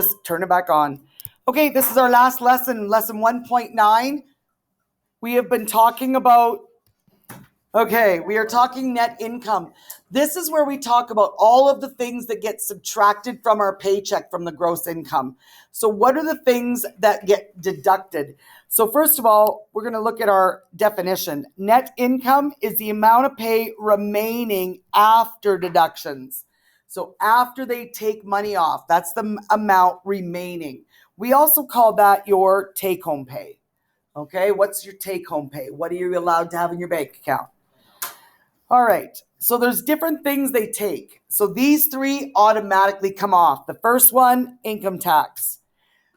Just turn it back on. Okay, this is our last lesson, lesson 1.9. We have been talking about, we are talking net income. This is where we talk about all of the things that get subtracted from our paycheck from the gross income. So what are the things that get deducted? So first of all, we're going to look at our definition. Net income is the amount of pay remaining after deductions. So after they take money off, that's the amount remaining. We also call that your take-home pay. Okay, what's your take-home pay? What are you allowed to have in your bank account? All right, so there's different things they take. So these three automatically come off. The first one, income tax.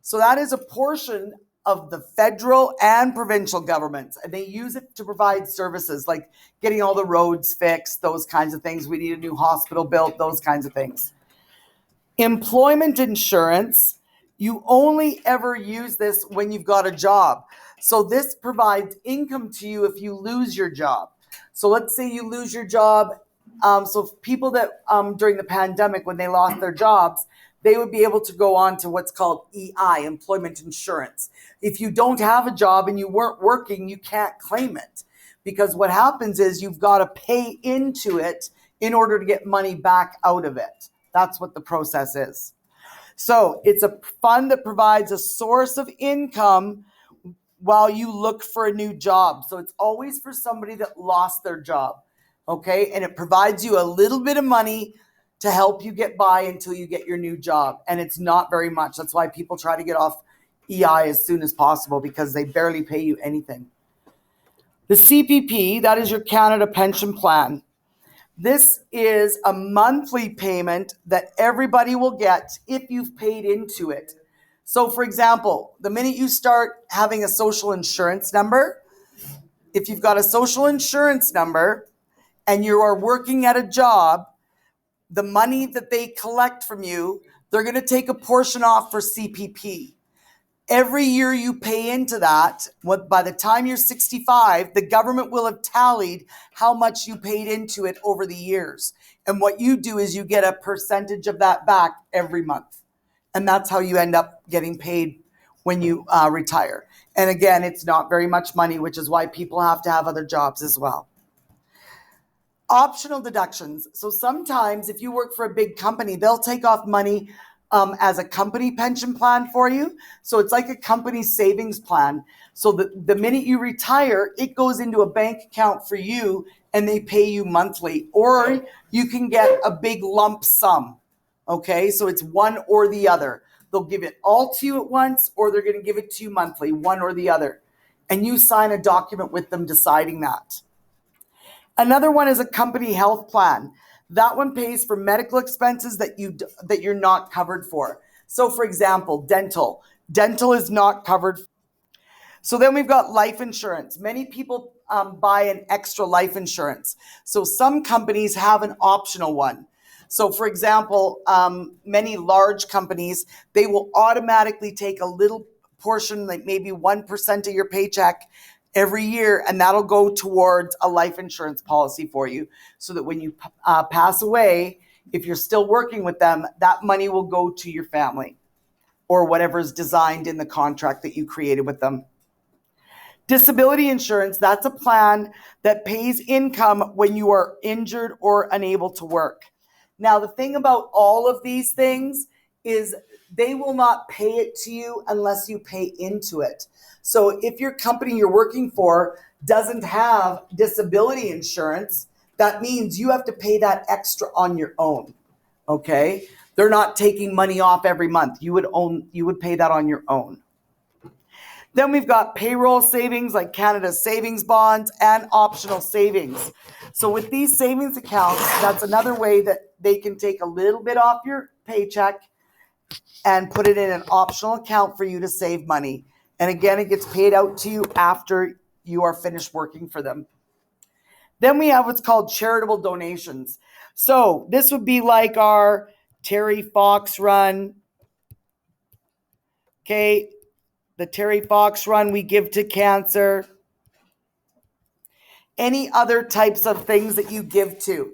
So that is a portion of the federal and provincial governments, and they use it to provide services like getting all the roads fixed, those kinds of things. We need a new hospital built, those kinds of things. Employment insurance, you only ever use this when you've got a job. So this provides income to you if you lose your job. So let's say you lose your job. So people that during the pandemic, when they lost their jobs, they would be able to go on to what's called EI, employment insurance. If you don't have a job and you weren't working, you can't claim it, because what happens is you've got to pay into it in order to get money back out of it. That's what the process is. So it's a fund that provides a source of income while you look for a new job. So it's always for somebody that lost their job, okay? And it provides you a little bit of money to help you get by until you get your new job. And it's not very much. That's why people try to get off EI as soon as possible, because they barely pay you anything. The CPP, that is your Canada Pension Plan. This is a monthly payment that everybody will get if you've paid into it. So for example, the minute you start having a social insurance number, if you've got a social insurance number and you are working at a job, the money that they collect from you, they're going to take a portion off for CPP. Every year you pay into that, by the time you're 65, the government will have tallied how much you paid into it over the years. And what you do is you get a percentage of that back every month. And that's how you end up getting paid when you retire. And again, it's not very much money, which is why people have to have other jobs as well. Optional deductions. So sometimes if you work for a big company, they'll take off money as a company pension plan for you. So it's like a company savings plan. So the minute you retire, it goes into a bank account for you and they pay you monthly. Or you can get a big lump sum. Okay, so it's one or the other. They'll give it all to you at once, or they're going to give it to you monthly, one or the other. And you sign a document with them deciding that. Another one is a company health plan. That one pays for medical expenses that you're not covered for. So for example, dental. Dental is not covered. So then we've got life insurance. Many people buy an extra life insurance. So some companies have an optional one. So for example, many large companies, they will automatically take a little portion, like maybe 1% of your paycheck every year, and that'll go towards a life insurance policy for you, so that when you pass away, if you're still working with them, that money will go to your family or whatever is designed in the contract that you created with them. Disability insurance, that's a plan that pays income when you are injured or unable to work. Now, the thing about all of these things is they will not pay it to you unless you pay into it. So if your company you're working for doesn't have disability insurance, that means you have to pay that extra on your own. Okay? They're not taking money off every month. You would pay that on your own. Then we've got payroll savings like Canada's savings bonds and optional savings. So with these savings accounts, that's another way that they can take a little bit off your paycheck and put it in an optional account for you to save money. And again, it gets paid out to you after you are finished working for them. Then we have what's called charitable donations. So this would be like our Terry Fox Run. Okay, the Terry Fox Run we give to cancer. Any other types of things that you give to.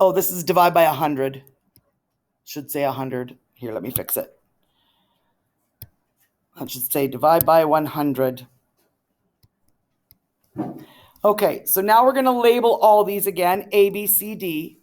Oh, this is divide by 100. Should say 100. Here, let me fix it. I should say divide by 100. Okay, so now we're going to label all these again, A, B, C, D.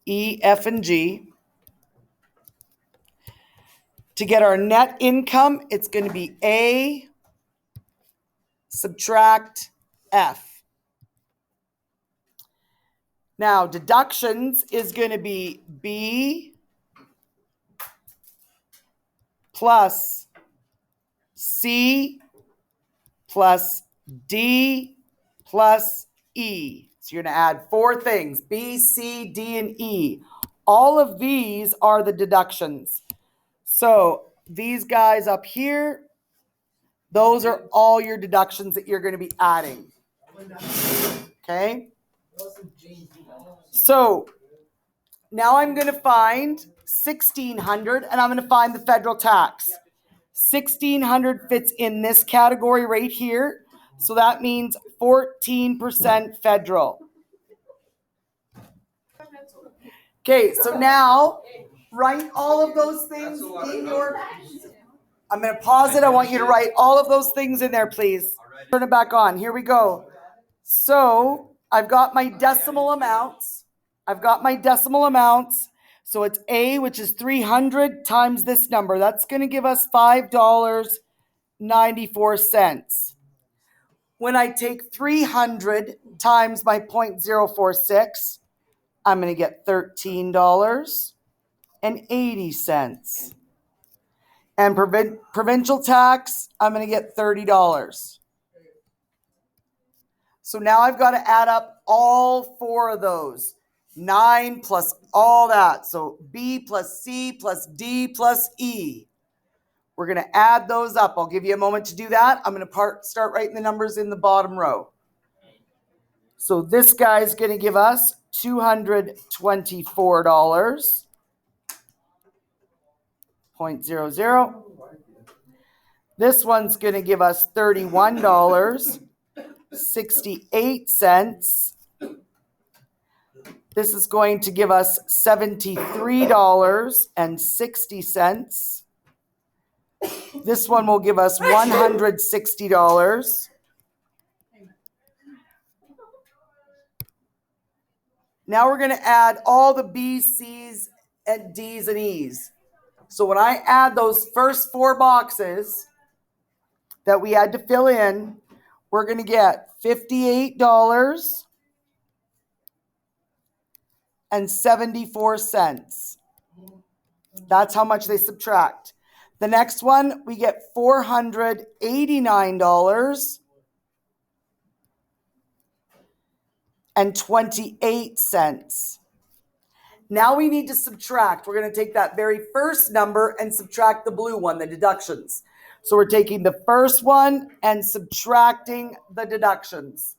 E, F, and G. To get our net income, it's going to be A subtract F. Now, deductions is going to be B plus C plus D plus E. So you're going to add four things, B, C, D, and E. All of these are the deductions. So these guys up here, those are all your deductions that you're going to be adding. Okay? So now I'm going to find $1,600 and I'm going to find the federal tax. $1,600 fits in this category right here. So that means 14% federal. Okay, so now write all of those things in your... I'm going to pause it. I want you to write all of those things in there, please. Turn it back on. Here we go. So I've got my decimal amounts. So it's A, which is 300 times this number. That's going to give us $5.94. When I take 300 times my 0.046, I'm going to get $13.80. And provincial tax, I'm going to get $30. So now I've got to add up all four of those. 9 plus all that. So B plus C plus D plus E. We're going to add those up. I'll give you a moment to do that. I'm going to start writing the numbers in the bottom row. So this guy's going to give us $224.00. This one's going to give us $31.68. This is going to give us $73.60. This one will give us $160. Now we're going to add all the B's, C's, and D's, and E's. So when I add those first four boxes that we had to fill in, we're going to get $58.74. That's how much they subtract. The next one, we get $489.28. Now we need to subtract. We're going to take that very first number and subtract the blue one, the deductions. So we're taking the first one and subtracting the deductions.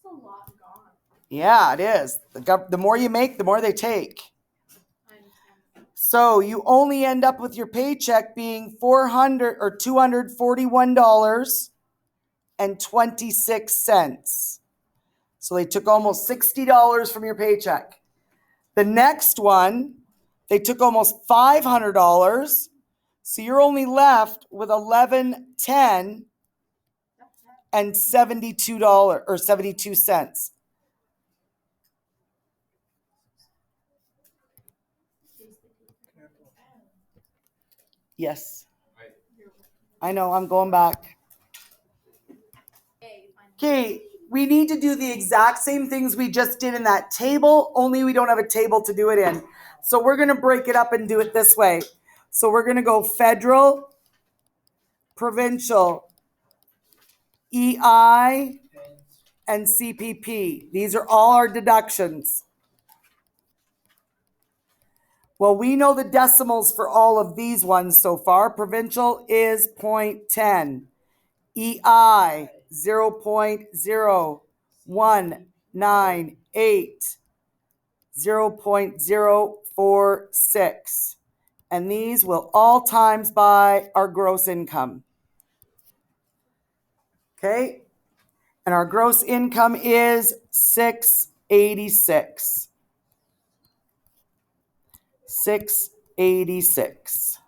That's a lot gone. Yeah, it is. The more you make, the more they take. So you only end up with your paycheck being $241.26. So they took almost $60 from your paycheck. The next one, they took almost $500. So you're only left with $11.10 and $72 or 72 cents. Yes. I know, I'm going back. Okay, we need to do the exact same things we just did in that table, only we don't have a table to do it in. So we're going to break it up and do it this way. So we're going to go federal, provincial, EI, and CPP. These are all our deductions. Well, we know the decimals for all of these ones so far. Provincial is 0.10. EI, 0.0198. 0.046. And these will all times by our gross income. Okay. And our gross income is $686. $686. Is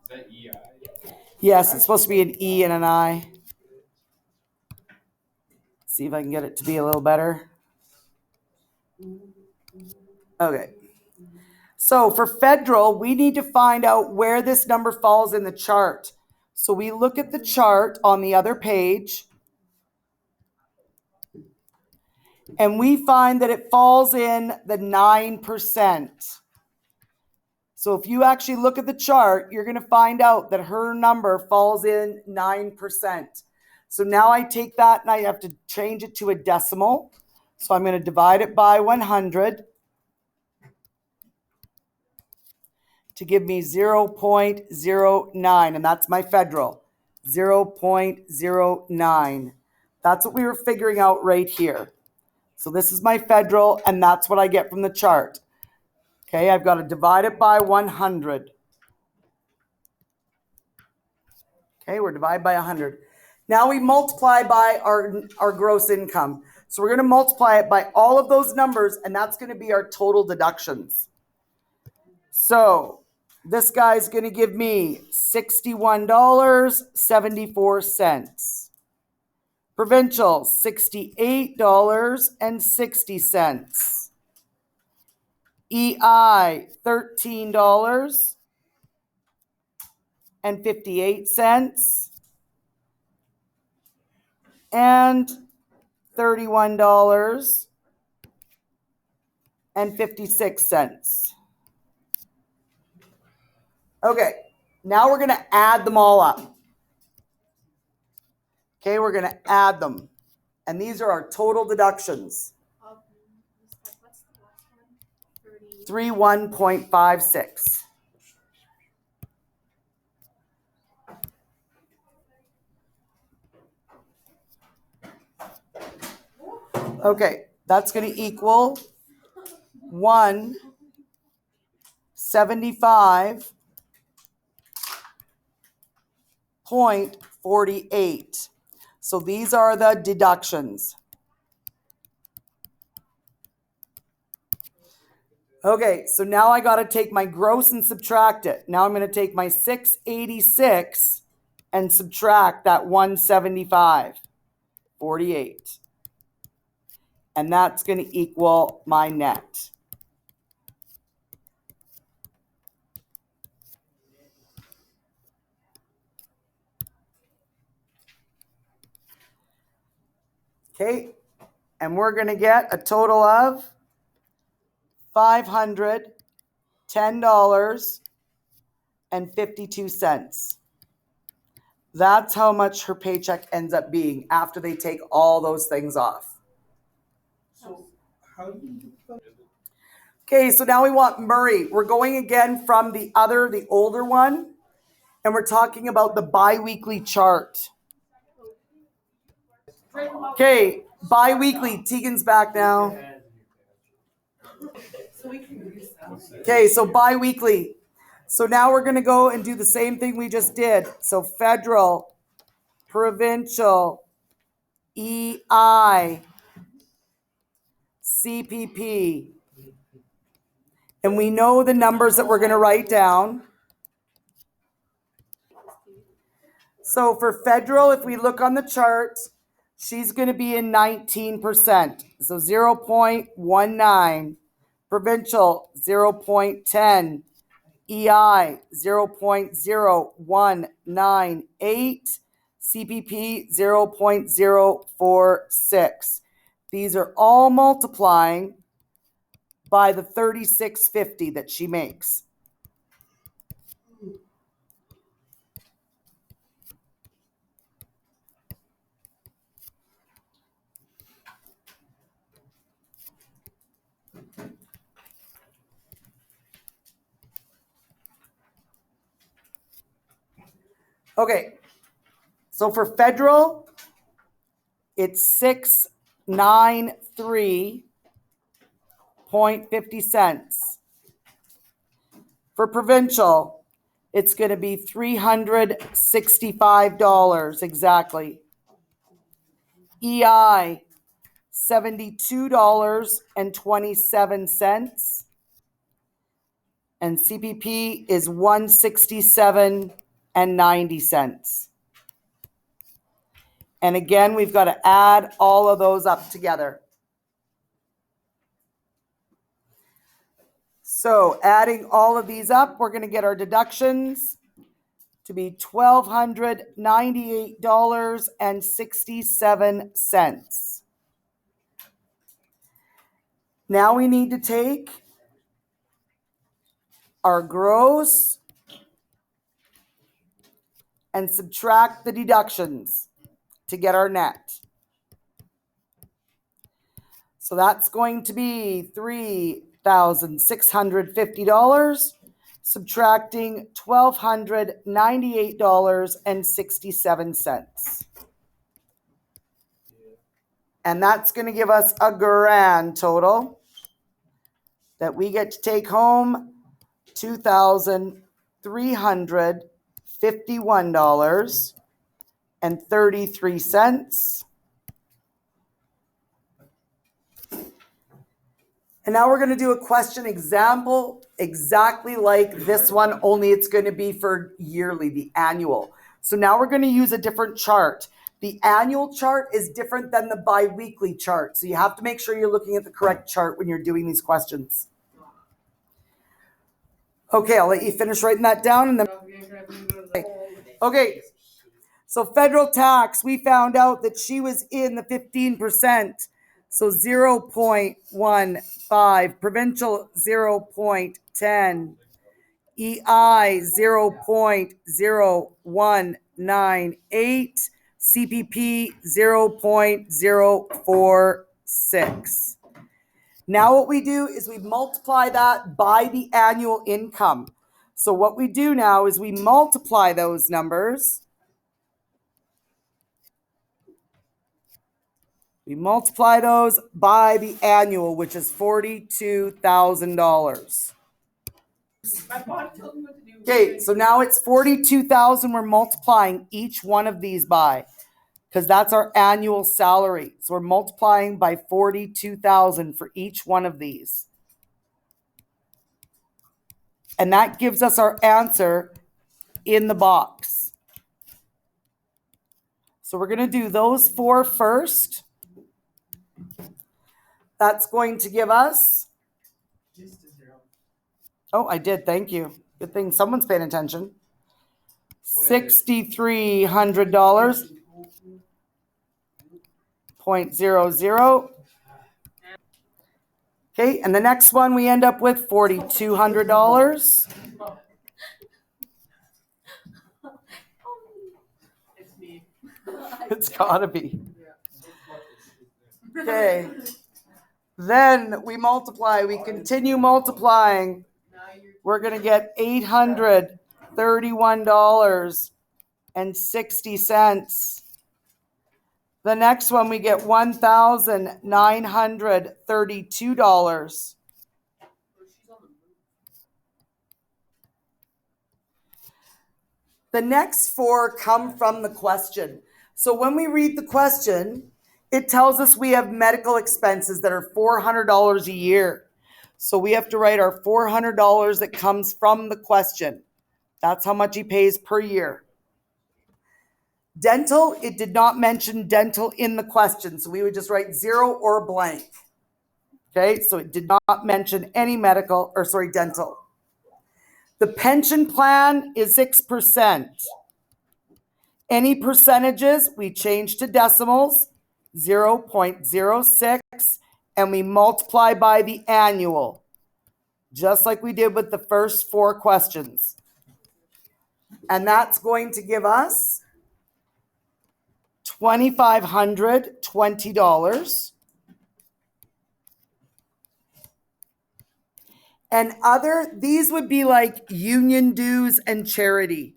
that EI? Yes, it's supposed to be an E and an I. See if I can get it to be a little better. Okay. So for federal, we need to find out where this number falls in the chart. So we look at the chart on the other page, and we find that it falls in the 9%. So if you actually look at the chart, you're going to find out that her number falls in 9%. So now I take that and I have to change it to a decimal. So I'm going to divide it by 100 to give me 0.09, and that's my federal, 0.09. That's what we were figuring out right here. So this is my federal, and that's what I get from the chart. Okay, I've got to divide it by 100. Okay, we're divided by 100. Now we multiply by our gross income. So we're going to multiply it by all of those numbers, and that's going to be our total deductions. So this guy's going to give me $61.74. Provincial, $68.60. EI, $13.58. And $31.56. Okay, now we're going to add them all up. Okay, we're going to add them. And these are our total deductions. 31.56. Okay, that's going to equal 175.48. So these are the deductions. Okay, so now I got to take my gross and subtract it. Now I'm going to take my 686 and subtract that 175.48. And that's going to equal my net. Okay, and we're going to get a total of $510.52. That's how much her paycheck ends up being after they take all those things off. So how do you do? Okay, so now we want Murray. We're going again from the older one, and we're talking about the bi-weekly chart. Okay, bi-weekly. Tegan's back now. Okay, so bi-weekly. So now we're going to go and do the same thing we just did. So federal, provincial, EI, CPP. And we know the numbers that we're going to write down. So for federal, if we look on the chart, she's going to be in 19%. So 0.19. Provincial, 0.10. EI, 0.0198. CPP, 0.046. These are all multiplying by the $36.50 that she makes. Okay, so for federal, it's 693.50 cents. For provincial, it's going to be $365 exactly. EI, $72.27. And CPP is $167.90. And again, we've got to add all of those up together. So adding all of these up, we're going to get our deductions to be $1,298.67. Now we need to take our gross and subtract the deductions to get our net. So that's going to be $3,650 subtracting $1,298.67. And that's going to give us a grand total that we get to take home $2,351.33. And now we're going to do a question example exactly like this one, only it's going to be for yearly, the annual. So now we're going to use a different chart. The annual chart is different than the bi-weekly chart. So you have to make sure you're looking at the correct chart when you're doing these questions. Okay, I'll let you finish writing that down. And then. Okay, so federal tax, we found out that she was in the 15%. So 0.15, provincial 0.10, EI 0.0198, CPP 0.046. Now what we do is we multiply that by the annual income. So what we do now is we multiply those numbers. We multiply those by the annual, which is $42,000. Okay, so now it's $42,000 we're multiplying each one of these by, because that's our annual salary. So we're multiplying by $42,000 for each one of these. And that gives us our answer in the box. So we're going to do those four first. That's going to give us, oh, I did, thank you. Good thing someone's paying attention. $6,300.00. Okay, and the next one we end up with $4,200. It's me. It's gotta be. Okay. Then we multiply, we continue multiplying. We're going to get $831.60. The next one we get $1,932. The next four come from the question. So when we read the question, it tells us we have medical expenses that are $400 a year. So we have to write our $400 that comes from the question. That's how much he pays per year. Dental, it did not mention dental in the question. So we would just write 0 or blank. Okay, so it did not mention any medical, or sorry, dental. The pension plan is 6%. Any percentages, we change to decimals, 0.06, and we multiply by the annual, just like we did with the first four questions. And that's going to give us $2,520. And these would be like union dues and charity.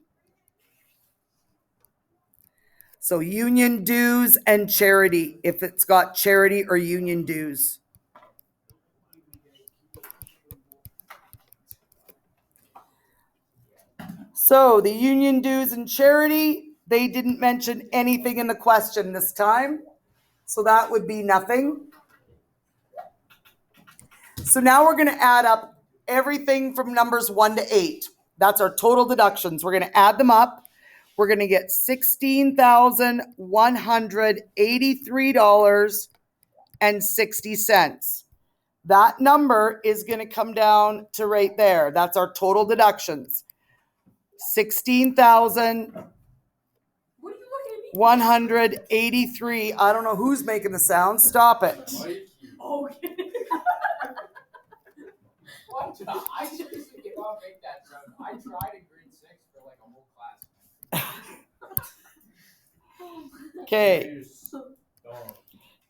So union dues and charity, if it's got charity or union dues. So the union dues and charity, they didn't mention anything in the question this time. So that would be nothing. So now we're going to add up everything from numbers 1 to 8. That's our total deductions. We're going to add them up. We're going to get $16,183.60. That number is going to come down to right there. That's our total deductions. 16,183. I don't know who's making the sound. Stop it. Okay. I seriously cannot make that sound. I tried in grade 6 for like a whole class. Okay.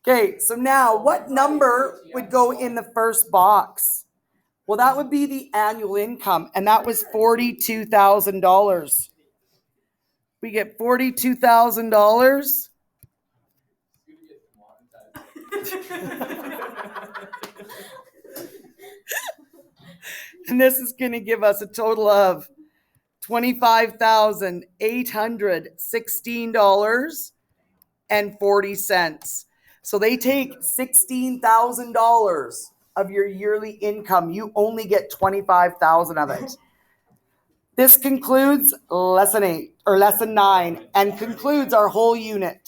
Okay, so now what number would go in the first box? Well, that would be the annual income, and that was $42,000. We get $42,000. And this is going to give us a total of $25,816.40. So they take $16,000 of your yearly income. You only get $25,000 of it. This concludes lesson 9 and concludes our whole unit.